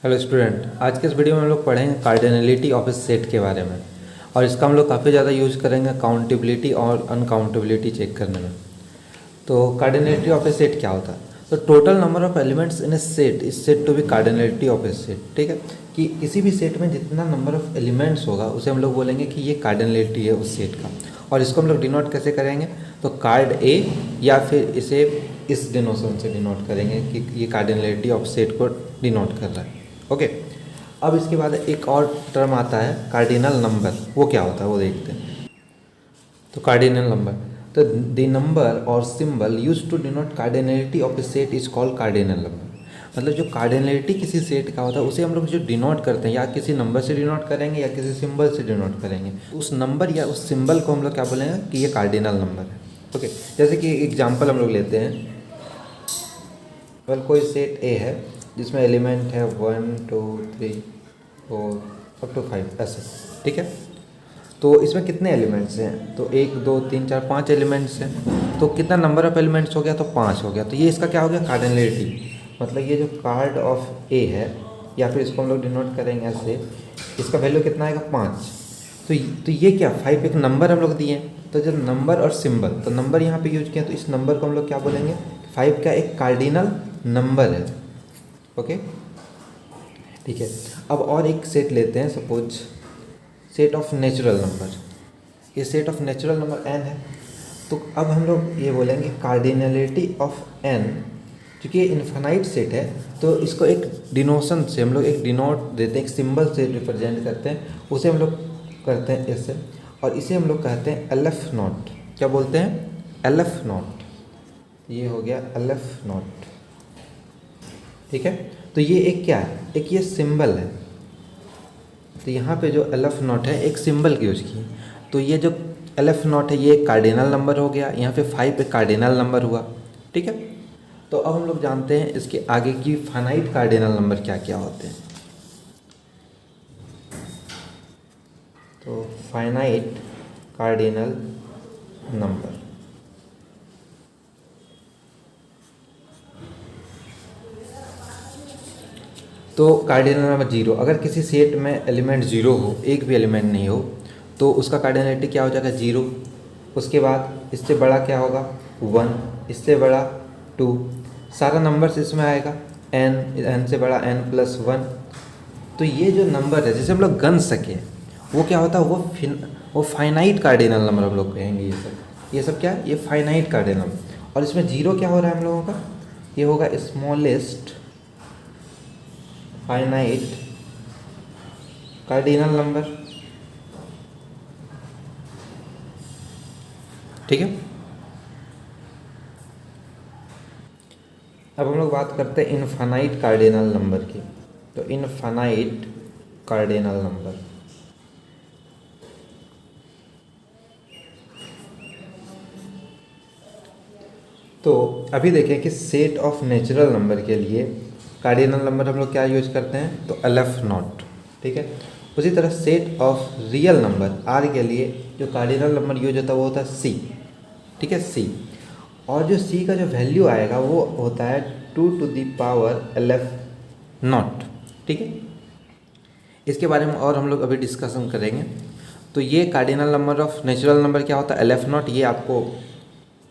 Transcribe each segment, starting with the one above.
Hello student, आज के इस वीडियो में हम लोग पढ़ेंगे कार्डिनलिटी ऑफ ए सेट के बारे में। और इसका हम लोग काफ़ी ज़्यादा यूज़ करेंगे काउंटेबिलिटी और अनकाउंटेबिलिटी चेक करने में। तो कार्डिनलिटी ऑफ ए सेट क्या होता है? तो total number of elements in a set is said to be cardinality of a set. ठीक है, कि किसी भी सेट में जितना नंबर ऑफ एलिमेंट्स होगा उसे हम लोग बोलेंगे कि ये कार्डिनलिटी है उस सेट का। और इसको हम लोग डिनोट कैसे करेंगे? तो कार्ड ए, या फिर इसे इस डिनोशन से डिनोट करेंगे कि ये कार्डिनलिटी ऑफ सेट को डिनोट कर रहा है। ओके, अब इसके बाद एक और टर्म आता है कार्डिनल नंबर। वो क्या होता है वो देखते हैं। तो कार्डिनल नंबर, तो द नंबर और symbol use to denote cardinality of a set is called cardinal number. मतलब जो कार्डिनलिटी किसी सेट का होता है उसे हम लोग जो डिनोट करते हैं या किसी नंबर से डिनोट करेंगे या किसी सिंबल से डिनोट करेंगे, उस नंबर या उस सिंबल को हम लोग क्या बोलेंगे कि ये कार्डिनल नंबर है। ओके, जैसे कि एग्जांपल हम लोग लेते हैं। कोई सेट ए है जिसमें एलिमेंट है 1 2 3 4 अप टू 5 ऐसे। ठीक है, तो इसमें कितने एलिमेंट्स हैं? तो 1 2 3 4 5 एलिमेंट्स हैं। तो कितना नंबर ऑफ एलिमेंट्स हो गया? तो 5 हो गया। तो ये इसका क्या हो गया? कार्डिनलिटी। मतलब ये जो कार्ड ऑफ ए है, या फिर इसको हम लोग डिनोट करेंगे ऐसे, इसका वैल्यू कितना आएगा? 5। तो ये क्या 5 एक नंबर हम लोग दिए हैं। तो जब नंबर और सिंबल, तो नंबर यहाँ पे यूज किया, तो इस नंबर को हम लोग क्या बोलेंगे? 5 का एक कार्डिनल नंबर है। ओके, ठीक है। अब और एक सेट लेते हैं, suppose set of natural number. ये set of natural number n है। तो अब हम लोग ये बोलेंगे कार्डिनलिटी ऑफ n, क्योंकि ये इन्फिनाइट सेट है तो इसको एक डिनोशन से हम लोग एक डिनोट देते हैं, एक सिंबल से रिप्रेजेंट करते हैं। उसे हम लोग करते हैं ऐसे, और इसे हम लोग कहते हैं LF नॉट। क्या बोलते हैं? LF not. ये हो गया LF नॉट। ठीक है, तो ये एक क्या है? एक ये सिंबल है। तो यहाँ पे जो LF नॉट है एक सिंबल की यूज की। तो ये जो LF नॉट है ये एक कार्डिनल नंबर हो गया। यहाँ पे 5 एक कार्डिनल नंबर हुआ। ठीक है, तो अब हम लोग जानते हैं इसके आगे की फाइनाइट कार्डिनल नंबर क्या क्या होते हैं। तो फाइनाइट कार्डिनल नंबर, तो कार्डिनल नंबर 0। अगर किसी सेट में एलिमेंट 0 हो, एक भी एलिमेंट नहीं हो, तो उसका कार्डिनलिटी क्या हो जाएगा? 0। उसके बाद इससे बड़ा क्या होगा? 1। इससे बड़ा 2। सारा नंबर्स इसमें आएगा। n से बड़ा n+1। तो ये जो नंबर है जिसे हम लोग गन सके वो क्या होता है? वो फाइनाइट कार्डिनल नंबर हम लोग कहेंगे। ये सब क्या है? ये फाइनाइट कार्डिनल। और इसमें 0 क्या हो रहा है हम लोगों का? ये होगा स्मॉलेस्ट फाइनाइट कार्डिनल नंबर। ठीक है, अब हम लोग बात करते हैं इनफाइनाइट कार्डिनल नंबर की। तो इनफाइनाइट कार्डिनल नंबर, तो अभी देखें कि सेट ऑफ नेचुरल नंबर के लिए कार्डिनल नंबर हम लोग क्या यूज करते हैं? तो LF नॉट। ठीक है, उसी तरह set of real number R के लिए जो कार्डिनल नंबर यूज होता है वो होता है C। ठीक है, C। और जो C का जो वैल्यू आएगा वो होता है 2 LF नॉट। ठीक है, इसके बारे में और हम लोग अभी डिस्कशन करेंगे। तो ये cardinal number of natural number क्या होता है? LF नॉट, ये आपको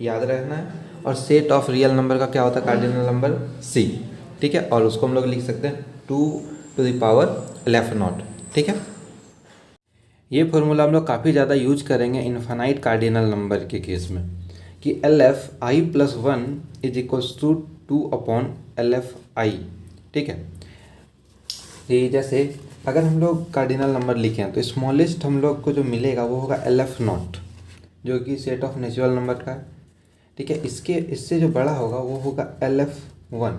याद रखना है। और सेट ऑफ रियल नंबर का क्या होता है? Cardinal number C। ठीक है, और उसको हम लोग लिख सकते हैं 2 LF नॉट। ठीक है, ये फॉर्मूला हम लोग काफ़ी ज़्यादा यूज करेंगे इनफाइनाइट कार्डिनल नंबर के केस में, कि LF i+1 is equals to 2/LF i। ठीक है, ये जैसे अगर हम लोग कार्डिनल नंबर लिखें तो स्मॉलेस्ट हम लोग को जो मिलेगा वो होगा LF नॉट, जो कि सेट ऑफ नेचुरल नंबर का है। ठीक है, इससे जो बड़ा होगा वो होगा LF1।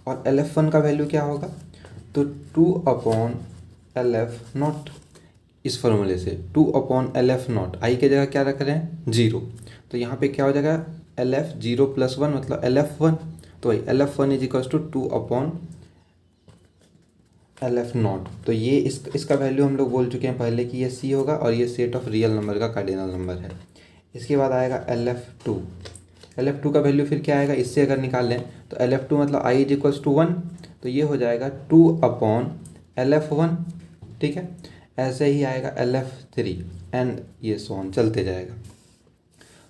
और LF1 का वैल्यू क्या होगा? तो 2/LF नॉट। इस फॉर्मूले से 2/LF नॉट, आई के जगह क्या रख रहे हैं? 0। तो यहाँ पे क्या हो जाएगा? LF 0+1 मतलब LF1। तो वही LF1 is equals to 2/LF not. तो ये इसका वैल्यू हम लोग बोल चुके हैं पहले कि ये C होगा, और ये सेट ऑफ रियल नंबर का कार्डिनल नंबर है। इसके बाद आएगा LF2। LF2 का वैल्यू फिर क्या आएगा, इससे अगर निकाल लें तो LF2 मतलब I इज इक्वल्स टू 1, तो ये हो जाएगा 2/LF1, ठीक है। ऐसे ही आएगा LF3 एंड ये सो ऑन चलते जाएगा।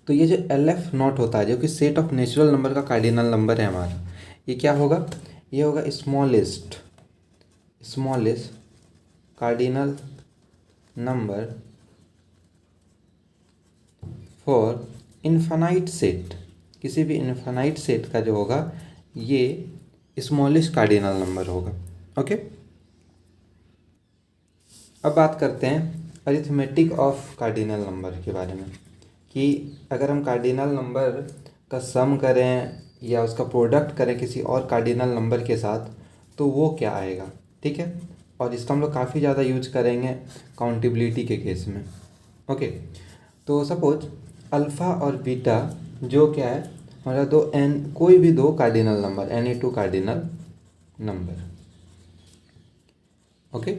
तो ये जो LF0 होता है जो कि सेट ऑफ नेचुरल नंबर का कार्डिनल नंबर है हमारा, ये क्या होगा, ये होगा smallest cardinal number for infinite set. किसी भी इन्फानाइट सेट का जो होगा ये स्मॉलेस्ट कार्डिनल नंबर होगा। ओके, अब बात करते हैं अरिथमेटिक ऑफ कार्डिनल नंबर के बारे में, कि अगर हम कार्डिनल नंबर का सम करें या उसका प्रोडक्ट करें किसी और कार्डिनल नंबर के साथ तो वो क्या आएगा, ठीक है। और इसका हम लोग काफ़ी ज़्यादा यूज करेंगे काउंटेबिलिटी के केस में। ओके, तो सपोज अल्फ़ा और बीटा जो क्या है हमारा कोई भी दो cardinal number, any two cardinal number. Okay,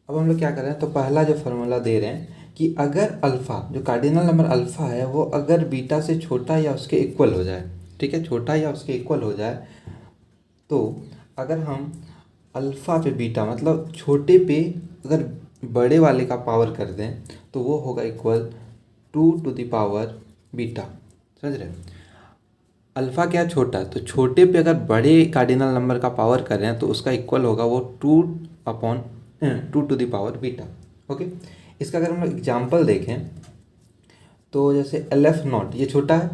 अब हम लोग क्या कर रहे हैं, तो पहला जो फॉर्मूला दे रहे हैं कि अगर अल्फ़ा जो कार्डिनल नंबर अल्फ़ा है वो अगर बीटा से छोटा या उसके इक्वल हो जाए, ठीक है, छोटा या उसके इक्वल हो जाए, तो अगर हम अल्फ़ा पे बीटा मतलब छोटे पे अगर बड़े वाले का पावर कर दें तो वो होगा इक्वल 2 बीटा। समझ रहे हैं, अल्फ़ा क्या छोटा, तो छोटे पे अगर बड़े कार्डिनल नंबर का पावर कर रहे हैं तो उसका इक्वल होगा वो 2 बीटा। ओके, इसका अगर हम लोग एग्जाम्पल देखें तो जैसे LF0 ये छोटा है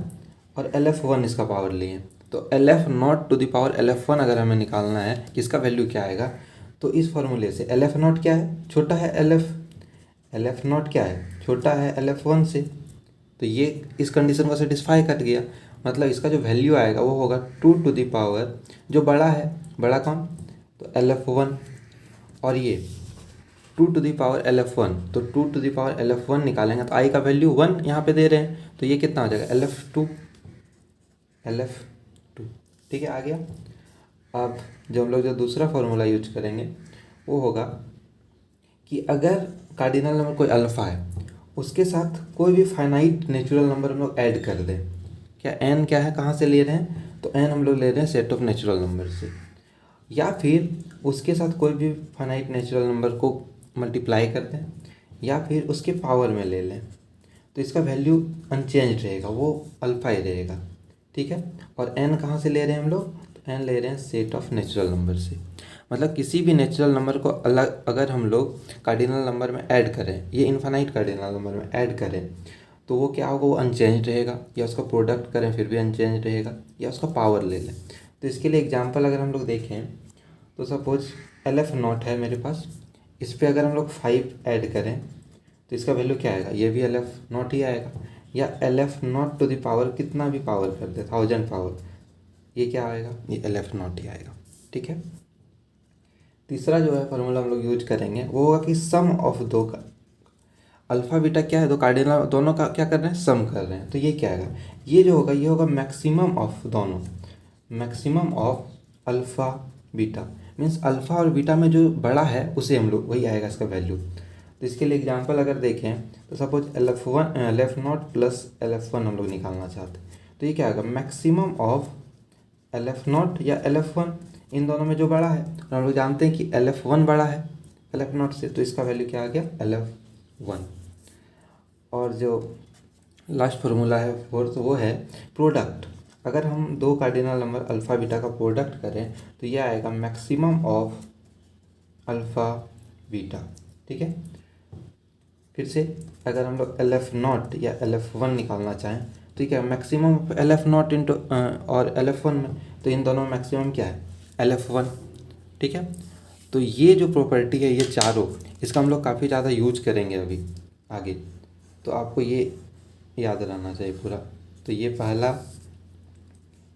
और LF1 इसका पावर लिए, तो LF0 अगर हमें निकालना है कि इसका वैल्यू क्या आएगा, तो इस फॉर्मूले से LF0 क्या है, छोटा है LF0 क्या है, छोटा है LF1 से, तो ये इस कंडीशन को सेटिस्फाई कर गया। मतलब इसका जो वैल्यू आएगा वो होगा 2 जो बड़ा है, बड़ा कौन, तो LF1, और ये 2 LF1, तो 2 LF1 निकालेंगे तो आई का वैल्यू 1 यहाँ पे दे रहे हैं, तो ये कितना हो जाएगा LF2, ठीक है, आ गया। अब जो हम लोग जो दूसरा फॉर्मूला यूज करेंगे वो होगा कि अगर कार्डिनल नंबर कोई अल्फ़ा है उसके साथ कोई भी फाइनाइट नेचुरल नंबर हम लोग ऐड कर दें, क्या n क्या है, कहाँ से ले रहे हैं, तो n हम लोग ले रहे हैं सेट ऑफ नेचुरल नंबर से, या फिर उसके साथ कोई भी फाइनाइट नेचुरल नंबर को मल्टीप्लाई कर दें या फिर उसके पावर में ले लें, तो इसका वैल्यू अनचेंज रहेगा, वो अल्फ़ा ही रहेगा, ठीक है। और n कहाँ से ले रहे हैं हम लोग, तो n ले रहे हैं सेट ऑफ नेचुरल नंबर से। मतलब किसी भी नेचुरल नंबर को अलग अगर हम लोग कार्डिनल नंबर में ऐड करें, ये इन्फानाइट कार्डिनल नंबर में ऐड करें, तो वो क्या होगा, वो अनचेंज रहेगा, या उसका प्रोडक्ट करें फिर भी अनचेंज रहेगा, या उसका पावर ले लें। तो इसके लिए एग्जांपल अगर हम लोग देखें तो सपोज LF0 है मेरे पास, इस पर अगर हम लोग 5 ऐड करें तो इसका वैल्यू क्या आएगा, ये भी LF0 ही आएगा, या LF0 कितना भी पावर कर दे 1000 पावर, ये क्या आएगा, ये LF0 ही आएगा, ठीक है। तीसरा जो है फॉर्मूला हम लोग यूज करेंगे वो होगा कि सम ऑफ दो का अल्फ़ा बीटा क्या है, दो कार्डिनल दोनों का क्या कर रहे हैं, सम कर रहे हैं, तो ये क्या आएगा, ये जो होगा ये होगा मैक्सिमम ऑफ दोनों, maximum of alpha beta, means alpha और बीटा में जो बड़ा है उसे हम लोग वही आएगा इसका वैल्यू। तो इसके लिए एग्जांपल अगर देखें तो सपोज LF0 प्लस LF1 हम लोग निकालना चाहते हैं, तो ये क्या आएगा, मैक्सिमम ऑफ LF0 या LF1, इन दोनों में जो बड़ा है, और हम लोग जानते हैं कि LF1 बड़ा है LF0 से, तो इसका वैल्यू क्या आ गया, LF1। और जो लास्ट फार्मूला है फोर्थ, वो है प्रोडक्ट। अगर हम दो कार्डिनल नंबर अल्फ़ा बीटा का प्रोडक्ट करें तो ये आएगा मैक्सिमम ऑफ अल्फ़ा बीटा, ठीक है। फिर से अगर हम लोग LF0 या LF1 निकालना चाहें तो क्या मैक्सिमम LF0 इंटू और LF1 में, तो इन दोनों में मैक्सिमम क्या है, LF1, ठीक है। तो ये जो प्रॉपर्टी है ये चारों, इसका हम लोग काफ़ी ज़्यादा यूज करेंगे अभी आगे, तो आपको ये याद रहना चाहिए पूरा। तो ये पहला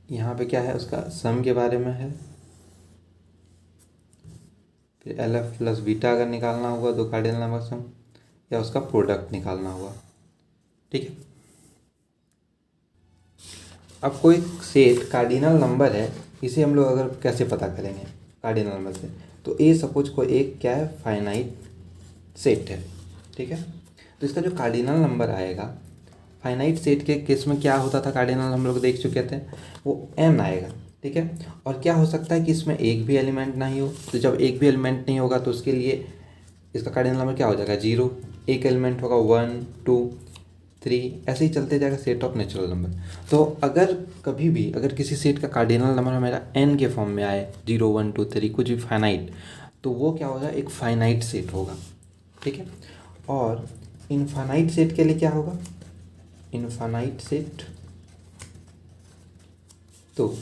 यहाँ पे क्या है, उसका सम के बारे में है, फिर LF प्लस बीटा अगर निकालना हुआ दो कार्डिनल नंबर सम, या उसका प्रोडक्ट निकालना हुआ, ठीक है। अब कोई सेट कार्डिनल नंबर है, इसे हम लोग अगर कैसे पता करेंगे कार्डिनल नंबर से, तो ए सपोज कोई एक क्या है, फाइनाइट सेट है, ठीक है। तो इसका जो कार्डिनल नंबर आएगा फाइनाइट सेट के केस में क्या होता था, कार्डिनल हम लोग देख चुके थे, वो n आएगा, ठीक है। और क्या हो सकता है कि इसमें एक भी एलिमेंट नहीं हो, तो जब एक भी एलिमेंट नहीं होगा तो उसके लिए इसका कार्डिनल नंबर क्या हो जाएगा, 0। एक एलिमेंट होगा 1 2 3, ऐसे ही चलते जाएगा सेट ऑफ नेचुरल नंबर। तो अगर कभी भी अगर किसी सेट का कार्डिनल नंबर हमारा n के फॉर्म में आए, 0 1 2 3 कुछ भी फाइनाइट, तो वो क्या होगा, एक फाइनाइट सेट होगा, ठीक है। और इनफाइनाइट सेट के लिए क्या होगा, इनफाइनाइट सेट, तो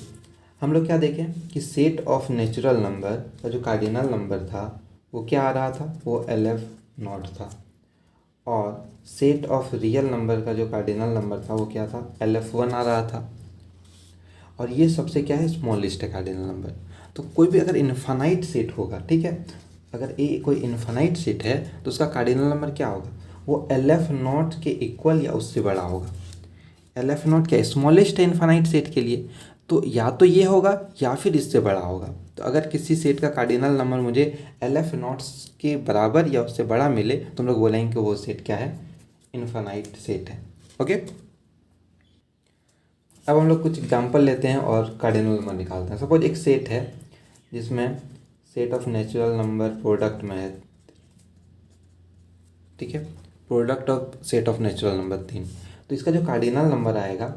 हम लोग क्या देखें कि सेट ऑफ नेचुरल नंबर का जो कार्डिनल नंबर था वो क्या आ रहा था, वो LF0 था। और सेट ऑफ रियल नंबर का जो कार्डिनल नंबर था वो क्या था, LF1 आ रहा था। और ये सबसे क्या है, स्मॉलेस्ट है कार्डिनल नंबर। तो कोई भी अगर इनफाइनाइट सेट होगा, ठीक है, अगर ए कोई इनफाइनाइट सेट है तो उसका कार्डिनल नंबर क्या होगा, वो LF0 के इक्वल या उससे बड़ा होगा। LF0 क्या स्मॉलेस्ट है इनफाइनाइट सेट के लिए, तो या तो ये होगा या फिर इससे बड़ा होगा। तो अगर किसी सेट का कार्डिनल नंबर मुझे LF0 के बराबर या उससे बड़ा मिले तो हम लोग बोलेंगे कि वो सेट क्या है, इनफाइनाइट सेट है। ओके, अब हम लोग कुछ एग्जांपल लेते हैं और कार्डिनल नंबर निकालते हैं। सपोज एक सेट है जिसमें set of natural number product में है, ठीक है, product of set of natural number 3। तो इसका जो कार्डिनल नंबर आएगा,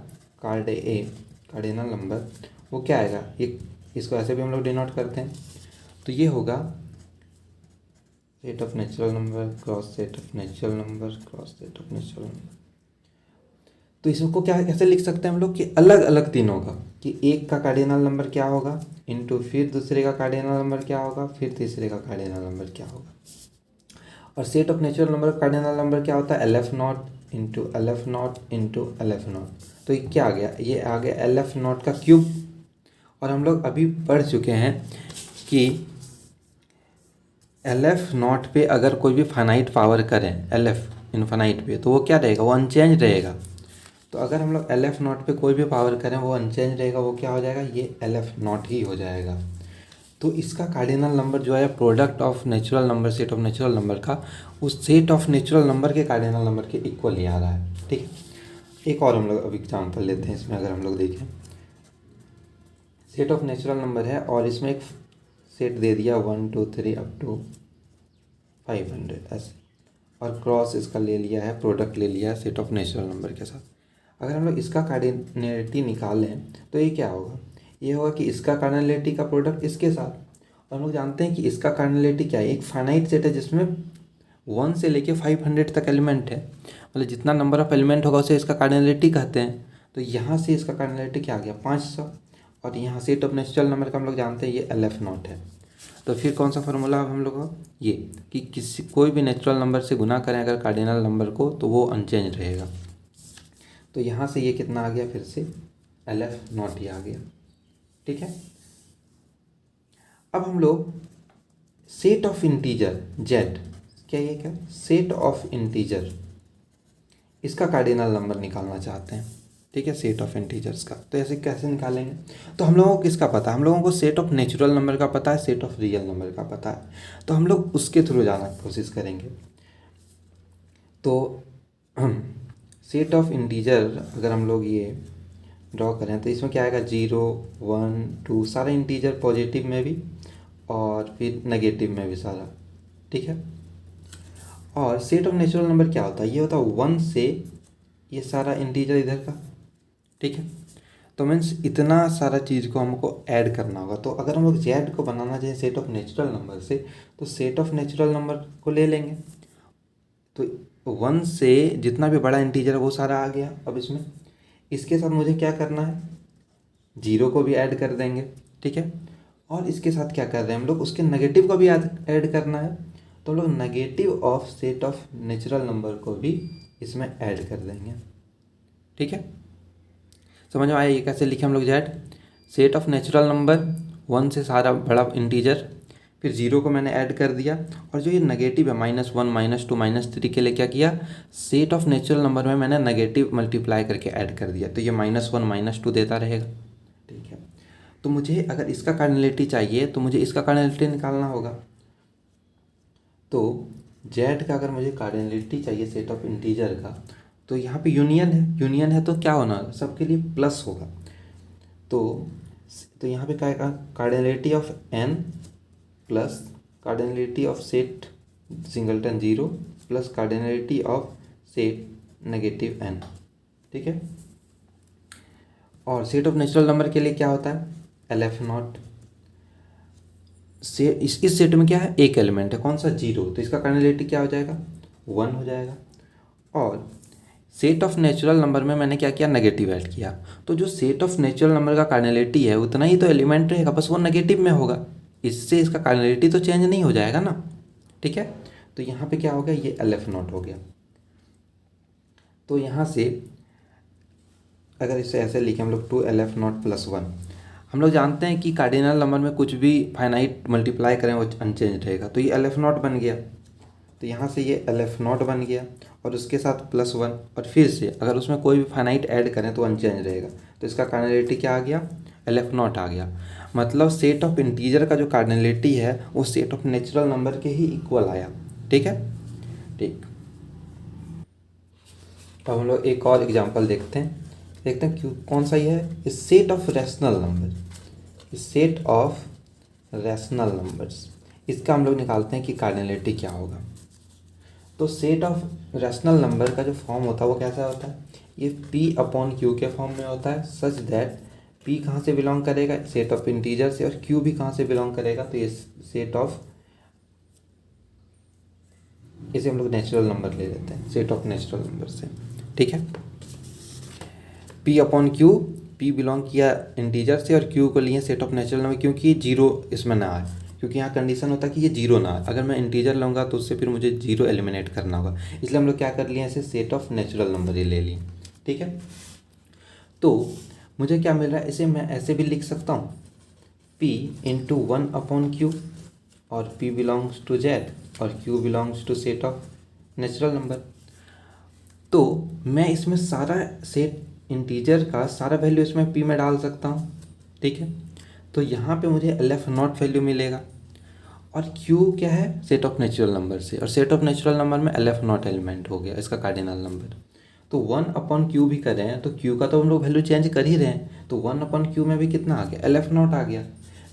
कार्डिनल नंबर वो क्या आएगा, ये इसको ऐसे भी हम लोग डिनोट करते हैं, तो ये होगा set of natural number cross set of natural number cross set of natural number. तो इसको क्या कैसे लिख सकते हैं हम लोग कि अलग अलग तीनों का, कि एक का कार्डिनल नंबर क्या होगा इनटू फिर दूसरे का कार्डिनल नंबर क्या होगा, फिर तीसरे का कार्डिनल नंबर क्या होगा। और सेट ऑफ नेचुरल नंबर का कार्डिनल नंबर क्या होता है, LF0 into LF0 into LF0। तो ये क्या आ गया, ये आ गया LF0 का क्यूब। और हम लोग अभी पढ़ चुके हैं कि LF0 पे अगर कोई भी फाइनाइट पावर करें LF इनफाइनाइट पे, तो वो क्या रहेगा, वो अनचेंज रहेगा। तो अगर हम लोग LF0 पे कोई भी पावर करें वो अनचेंज रहेगा, वो क्या हो जाएगा, ये LF0 ही हो जाएगा। तो इसका कार्डिनल नंबर जो है product of natural number set of natural number का उस सेट ऑफ नेचुरल नंबर के कार्डिनल नंबर के इक्वल ही आ रहा है, ठीक है। एक और हम लोग अब एग्जाम्पल लेते हैं इसमें। अगर हम लोग देखें सेट ऑफ नेचुरल नंबर है और इसमें एक सेट दे दिया 1 2 3 अप टू 500 ऐसे, और क्रॉस इसका ले लिया है, प्रोडक्ट ले लिया है सेट ऑफ नेचुरल नंबर के साथ। अगर हम लोग इसका कार्डिनलिटी निकालें तो ये क्या होगा, ये होगा कि इसका कार्डिनलिटी का प्रोडक्ट इसके साथ। और हम लोग जानते हैं कि इसका कार्डिनलिटी क्या है, एक फाइनाइट सेट है जिसमें 1 से लेके 500 तक एलिमेंट है, मतलब जितना नंबर ऑफ एलिमेंट होगा उसे इसका कार्डिनलिटी कहते हैं। तो यहाँ से इसका कार्डिनलिटी क्या आ गया, 500। और यहाँ सेट ऑफ नेचुरल नंबर का हम लोग जानते हैं ये LF0 है। तो फिर कौन सा फार्मूला अब हम लोग का, ये कि किसी कोई भी नेचुरल नंबर से गुना करें अगर कार्डिनल नंबर को तो वो अनचेंज रहेगा। तो यहाँ से ये कितना आ गया, फिर से LF0 ही आ गया, ठीक है। अब हम लोग सेट ऑफ इंटीजर Z, क्या ये क्या, सेट ऑफ इंटीजर, इसका कार्डिनल नंबर निकालना चाहते हैं, ठीक है, सेट ऑफ इंटीजर्स का। तो ऐसे कैसे निकालेंगे, तो हम लोगों को किसका पता है, हम लोगों को सेट ऑफ नेचुरल नंबर का पता है, सेट ऑफ रियल नंबर का पता है, तो हम लोग उसके थ्रू जाना कोशिश करेंगे। तो सेट ऑफ इंटीजर अगर हम लोग ये ड्रॉ करें तो इसमें क्या आएगा, 0 1 2 सारे इंटीजर पॉजिटिव में भी और फिर नेगेटिव में भी सारा, ठीक है। और सेट ऑफ नेचुरल नंबर क्या होता है, ये होता है 1 से ये सारा इंटीजर इधर का, ठीक है। तो मीन्स इतना सारा चीज़ को हमको ऐड करना होगा। तो अगर हम लोग Z को बनाना चाहें सेट ऑफ नेचुरल नंबर से, तो सेट ऑफ नेचुरल नंबर को ले लेंगे। तो 1 से जितना भी बड़ा इंटीजर है वो सारा आ गया। अब इसके साथ मुझे क्या करना है, 0 को भी ऐड कर देंगे, ठीक है। और इसके साथ क्या कर रहे हैं हम लोग, उसके नेगेटिव को भी ऐड करना है। तो हम लोग negative of set of natural number को भी इसमें ऐड कर देंगे, ठीक है। समझ में आया ये कैसे लिखे हम लोग, Z set of natural number 1 से सारा बड़ा इंटीजर, फिर 0 को मैंने ऐड कर दिया, और जो ये नेगेटिव है -1 -2 -3 के लिए क्या किया, सेट ऑफ नेचुरल नंबर में मैंने नेगेटिव मल्टीप्लाई करके ऐड कर दिया, तो ये -1 -2 देता रहेगा, ठीक है। तो मुझे अगर इसका कार्डिनलिटी चाहिए तो मुझे इसका कार्डिनलिटी निकालना होगा। तो Z का अगर मुझे कार्डिनलिटी चाहिए सेट ऑफ इंटीजर का, तो यहाँ पे यूनियन है तो क्या होना, सबके लिए प्लस होगा। तो यहाँ पे क्या है, cardinality of n plus cardinality of set singleton 0 plus cardinality of set negative n, ठीक है। और सेट ऑफ नेचुरल नंबर के लिए क्या होता है, LF नॉट। से इस सेट में क्या है, एक एलिमेंट है, कौन सा, 0, तो इसका कार्डिनलिटी क्या हो जाएगा, 1 हो जाएगा। और सेट ऑफ नेचुरल नंबर में मैंने क्या किया, नेगेटिव ऐड किया, तो जो सेट ऑफ नेचुरल नंबर का कार्डिनलिटी है उतना ही तो एलिमेंट रहेगा, बस वो नेगेटिव में होगा, इससे इसका कार्डिनलिटी तो चेंज नहीं हो जाएगा ना, ठीक है। तो यहाँ पे क्या हो गया, ये LF नॉट हो गया। तो यहाँ से अगर इसे ऐसे लिखें हम लोग 2LF नॉट प्लस 1, हम लोग जानते हैं कि कार्डिनल नंबर में कुछ भी फाइनाइट मल्टीप्लाई करें वो अनचेंज रहेगा, तो ये LF नॉट बन गया। तो यहाँ से ये LF नॉट बन गया और उसके साथ प्लस 1, और फिर से अगर उसमें कोई भी फाइनाइट ऐड करें तो अनचेंज रहेगा, तो इसका कार्डिनलिटी क्या आ गया, LF नॉट आ गया। मतलब सेट ऑफ इंटीजर का जो कार्डिनलिटी है वो सेट ऑफ नेचुरल नंबर के ही इक्वल आया, ठीक है, ठीक। अब हम लोग एक और एग्जांपल देखते हैं क्यों, कौन सा ये है, set of rational number, set of rational numbers, इसका हम लोग निकालते हैं कि कार्डिनलिटी क्या होगा। तो सेट ऑफ रैशनल नंबर का जो फॉर्म होता है वो कैसा होता है, ये P/Q के फॉर्म में होता है, सच दैट P कहाँ से बिलोंग करेगा, सेट ऑफ इंटीजर से, और Q भी कहाँ से बिलोंग करेगा, तो ये सेट ऑफ, इसे हम लोग नेचुरल नंबर ले लेते हैं, सेट ऑफ नेचुरल नंबर से, ठीक है। P/Q, P बिलोंग किया इंटीजर से और Q को लिए सेट ऑफ नेचुरल नंबर, क्योंकि 0 इसमें ना आए, क्योंकि यहाँ कंडीशन होता है कि ये 0 ना आए, अगर मैं इंटीजर लूँगा तो उससे फिर मुझे 0 एलिमिनेट करना होगा, इसलिए हम लोग क्या कर लिए, ऐसे सेट ऑफ नेचुरल नंबर ही ले लिए, ठीक है। तो मुझे क्या मिल रहा है, इसे मैं ऐसे भी लिख सकता हूँ, P इंटू 1/Q, और P बिलोंग्स टू Z और Q belongs to set of natural number. तो मैं इसमें सारा सेट इंटीजर का सारा वैल्यू इसमें P में डाल सकता हूँ, ठीक है। तो यहाँ पे मुझे LF नॉट वैल्यू मिलेगा, और Q क्या है, सेट ऑफ नेचुरल नंबर से, और सेट ऑफ नेचुरल नंबर में LF नॉट एलिमेंट हो गया इसका कार्डिनल नंबर। तो 1/Q भी कर रहे हैं तो Q का तो हम लोग वैल्यू चेंज कर ही रहे हैं, तो 1/Q में भी कितना आ गया, LF नॉट आ गया।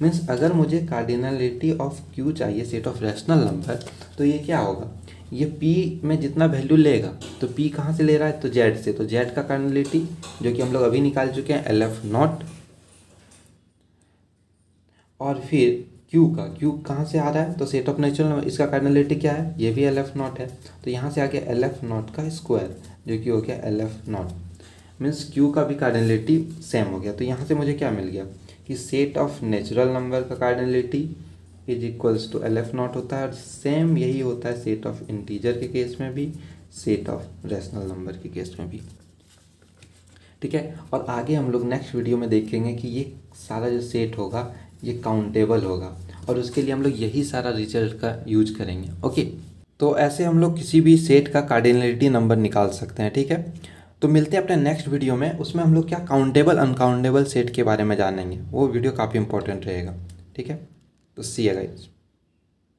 मीन्स अगर मुझे कार्डिनलिटी ऑफ Q चाहिए, सेट ऑफ रैशनल नंबर, तो ये क्या होगा, ये P में जितना वैल्यू लेगा, तो P कहाँ से ले रहा है, तो Z से, तो Z का कार्डिनलिटी जो कि हम लोग अभी निकाल चुके हैं, LF नॉट, और फिर Q कहाँ से आ रहा है, तो सेट ऑफ नेचुरल नंबर, इसका कार्डिनलिटी क्या है, ये भी LF नॉट है, तो यहाँ से आ गया LF नॉट का स्क्वायर, जो कि हो गया LF नॉट। मीन्स Q का भी कार्डिनलिटी सेम हो गया। तो यहाँ से मुझे क्या मिल गया कि सेट ऑफ नेचुरल नंबर का cardinality is equals to LF naught होता है, और सेम यही होता है सेट ऑफ इंटीजर के केस में भी, सेट ऑफ रैशनल नंबर के केस में भी, ठीक है। और आगे हम लोग नेक्स्ट वीडियो में देखेंगे कि ये सारा जो सेट होगा ये काउंटेबल होगा, और उसके लिए हम लोग यही सारा रिजल्ट का यूज करेंगे, ओके। तो ऐसे हम लोग किसी भी सेट का कार्डिनलिटी नंबर निकाल सकते हैं, ठीक है। तो मिलते हैं अपने नेक्स्ट वीडियो में, उसमें हम लोग क्या काउंटेबल अनकाउंटेबल सेट के बारे में जानेंगे, वो वीडियो काफ़ी इंपॉर्टेंट रहेगा, ठीक है। तो सी यू गाइस।